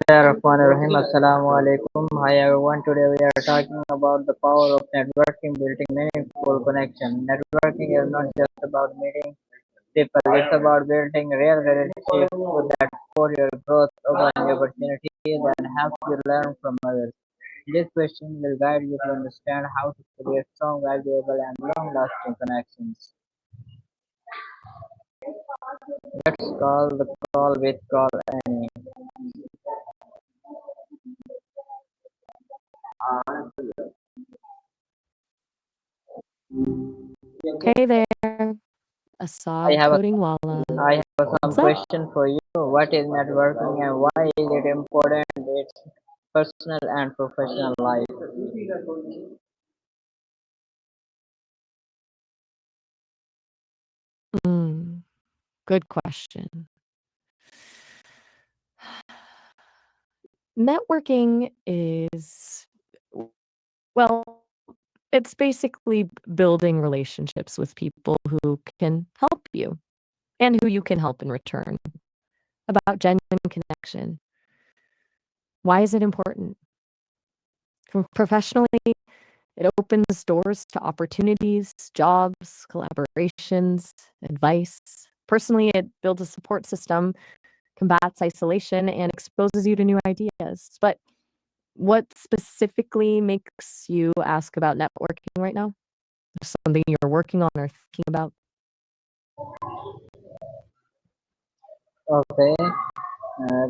Bismillahirrahmanirrahim. Assalamu alaikum. Hi everyone. Today we are talking about the power of networking, building meaningful connection. Networking is not just about meeting people. It's about building real relationships that support your growth, open new opportunities, and help you learn from others. This question will guide you to understand how to create strong, valuable, and long-lasting connections. Let's call the call with call Annie. Hey there, I Assad have a Coding Walla. I have some What's up? question for you. What is networking and why is it important in its personal and professional life? Mm, good question. Networking is, well, it's basically building relationships with people who can help you and who you can help in return. About genuine connection. Why is it important? Professionally, it opens doors to opportunities, jobs, collaborations, advice. Personally, it builds a support system, combats isolation, and exposes you to new ideas. But what specifically makes you ask about networking right now? There's something you're working on or thinking about? Okay,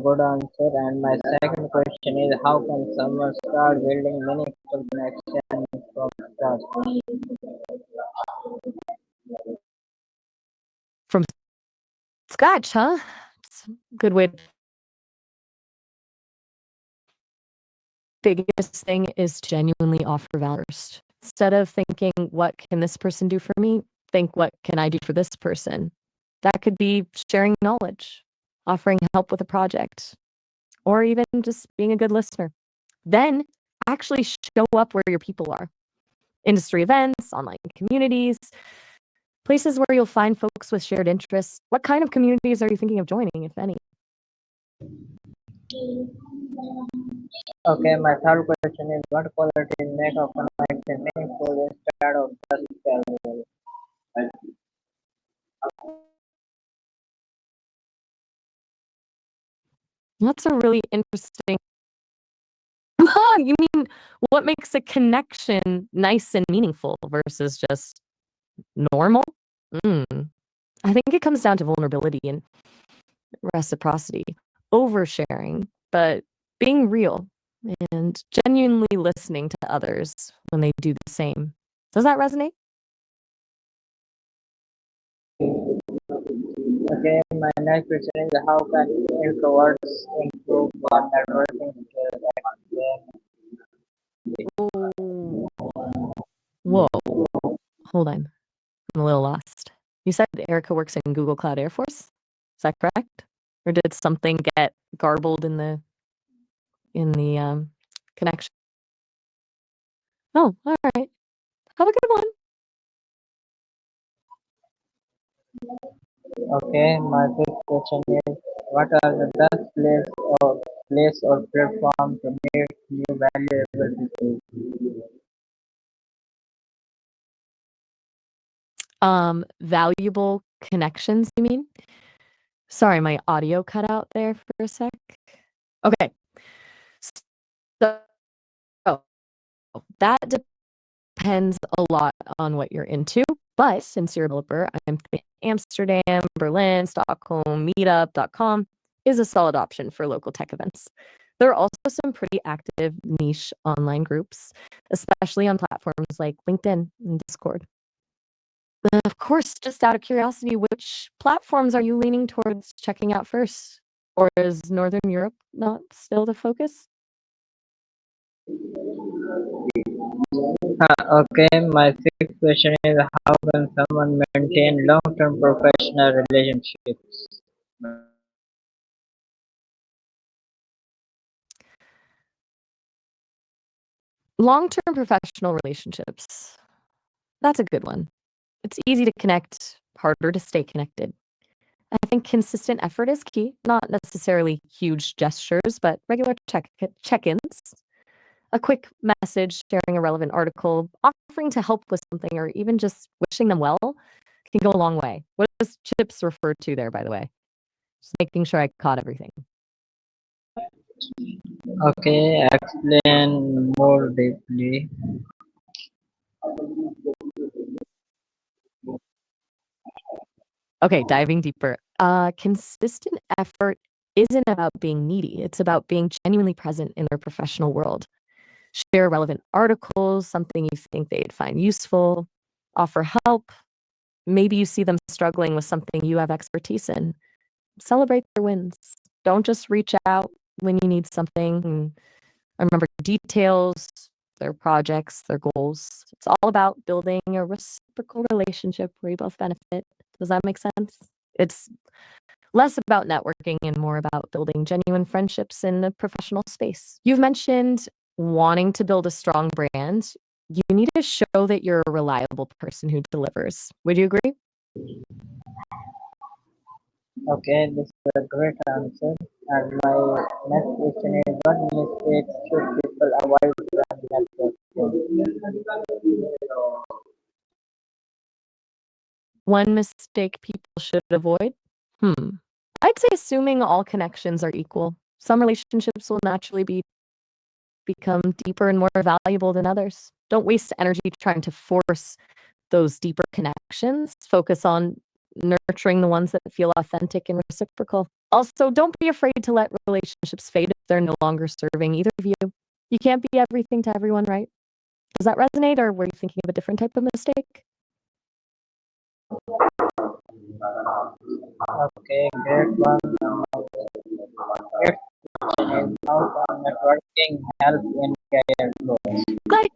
good answer. And my second question is how can someone start building meaningful connection from scratch? From scratch, huh? It's a good way. Biggest thing is to genuinely offer value first. Instead of thinking, what can this person do for me? Think, what can I do for this person? That could be sharing knowledge, offering help with a project, or even just being a good listener. Then actually show up where your people are. Industry events, online communities, places where you'll find folks with shared interests. What kind of communities are you thinking of joining, if any? Okay, my third question is what qualities make a connection meaningful instead of just casual? That's a really interesting. You mean what makes a connection nice and meaningful versus just normal? Mm. I think it comes down to vulnerability and reciprocity, oversharing, but being real and genuinely listening to others when they do the same. Does that resonate? Okay, my next question is how can introverts improve on networking skills? Explain. Oh, whoa. Hold on. I'm a little lost. You said Erica works in Google Cloud Air Force? Is that correct? Or did something get garbled in the connection? Oh, all right. Have a good one. Okay, my fifth question is what are the best place or platform to meet new valuable people? Valuable connections, you mean? Sorry, my audio cut out there for a sec. Okay. So that depends a lot on what you're into. But since you're a developer, I'm thinking Amsterdam, Berlin, Stockholm, meetup.com is a solid option for local tech events. There are also some pretty active niche online groups, especially on platforms like LinkedIn and Discord. Of course, just out of curiosity, which platforms are you leaning towards checking out first? Or is Northern Europe not still the focus? Okay, my sixth question is how can someone maintain long-term professional relationships? Long-term professional relationships. That's a good one. It's easy to connect, harder to stay connected. I think consistent effort is key, not necessarily huge gestures, but regular check-ins. A quick message, sharing a relevant article, offering to help with something, or even just wishing them well can go a long way. What does chips refer to there, by the way? Just making sure I caught everything. Okay, explain more deeply. Okay, diving deeper. Consistent effort isn't about being needy. It's about being genuinely present in their professional world. Share relevant articles, something you think they'd find useful, offer help. Maybe you see them struggling with something you have expertise in. Celebrate their wins. Don't just reach out when you need something and remember details, their projects, their goals. It's all about building a reciprocal relationship where you both benefit. Does that make sense? It's less about networking and more about building genuine friendships in a professional space. You've mentioned wanting to build a strong brand. You need to show that you're a reliable person who delivers. Would you agree? Okay, this is a great answer. And my next question is, what mistakes should people avoid when networking? One mistake people should avoid? Hmm. I'd say assuming all connections are equal. Some relationships will naturally become deeper and more valuable than others. Don't waste energy trying to force those deeper connections. Focus on nurturing the ones that feel authentic and reciprocal. Also, don't be afraid to let relationships fade if they're no longer serving either of you. You can't be everything to everyone, right? Does that resonate, or were you thinking of a different type of mistake? Okay, great one. Next question is, how can networking help in career growth? Glad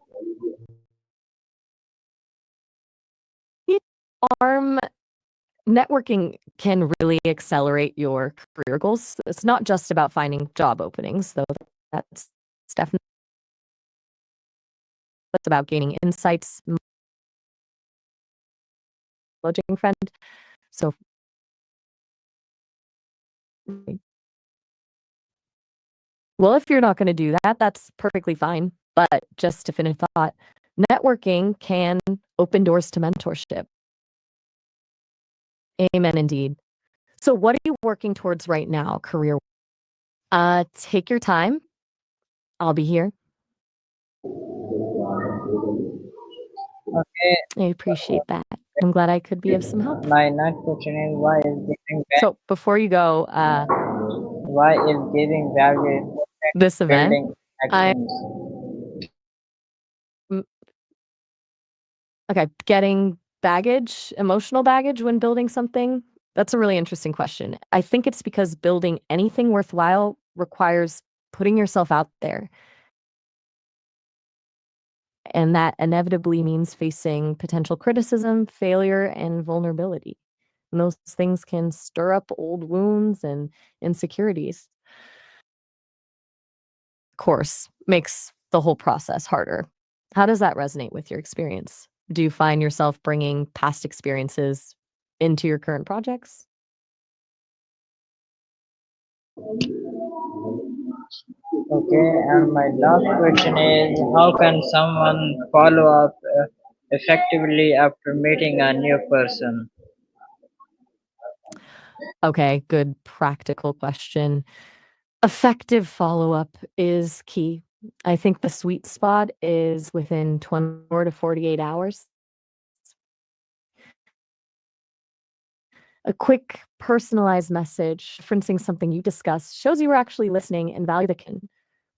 you arm networking can really accelerate your career goals. It's not just about finding job openings, though that's definitely it's about gaining insights, managing friend. So well, if you're not gonna do that, that's perfectly fine. But just to finish thought, networking can open doors to mentorship. Amen indeed. So what are you working towards right now, career? Take your time. I'll be here. Okay, I appreciate that. I'm glad I could be of some help. my next question is, So before you go, why is giving value important this in event, building I'm connections? okay, getting baggage, emotional baggage when building something, that's a really interesting question. I think it's because building anything worthwhile requires putting yourself out there, and that inevitably means facing potential criticism, failure, and vulnerability. And those things can stir up old wounds and insecurities. Course, makes the whole process harder. How does that resonate with your experience? Do you find yourself bringing past experiences into your current projects? Okay, and my last question is, how can someone follow up effectively after meeting a new person? Okay, good practical question. Effective follow-up is key. I think the sweet spot is within 24 to 48 hours. A quick personalized message referencing something you discussed shows you were actually listening and value the connection.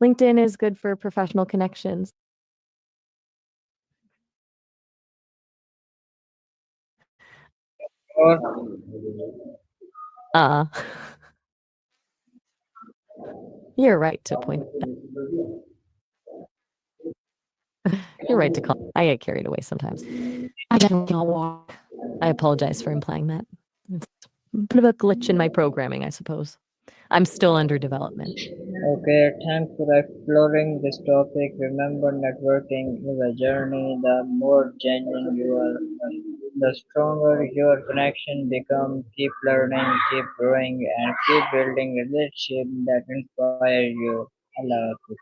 LinkedIn is good for professional connections. Or Uh, you're right to point you're right to call. I get carried away sometimes. I definitely can't walk. I apologize for implying that. It's a bit of a glitch in my programming, I suppose. I'm still under development. okay, thanks for exploring this topic. Remember, networking is a journey. The more genuine you are, The stronger your connection become, keep learning, keep growing, and keep building relationships that inspire you. Allah Hafiz.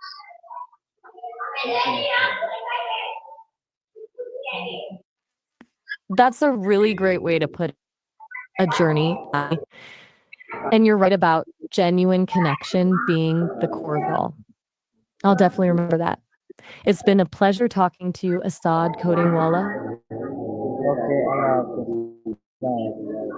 That's a really great way to put a journey. And you're right about genuine connection being the core of it all. I'll definitely remember that. It's been a pleasure talking to you, Assad Codingwala. Okay, Allah Hafiz. Bye.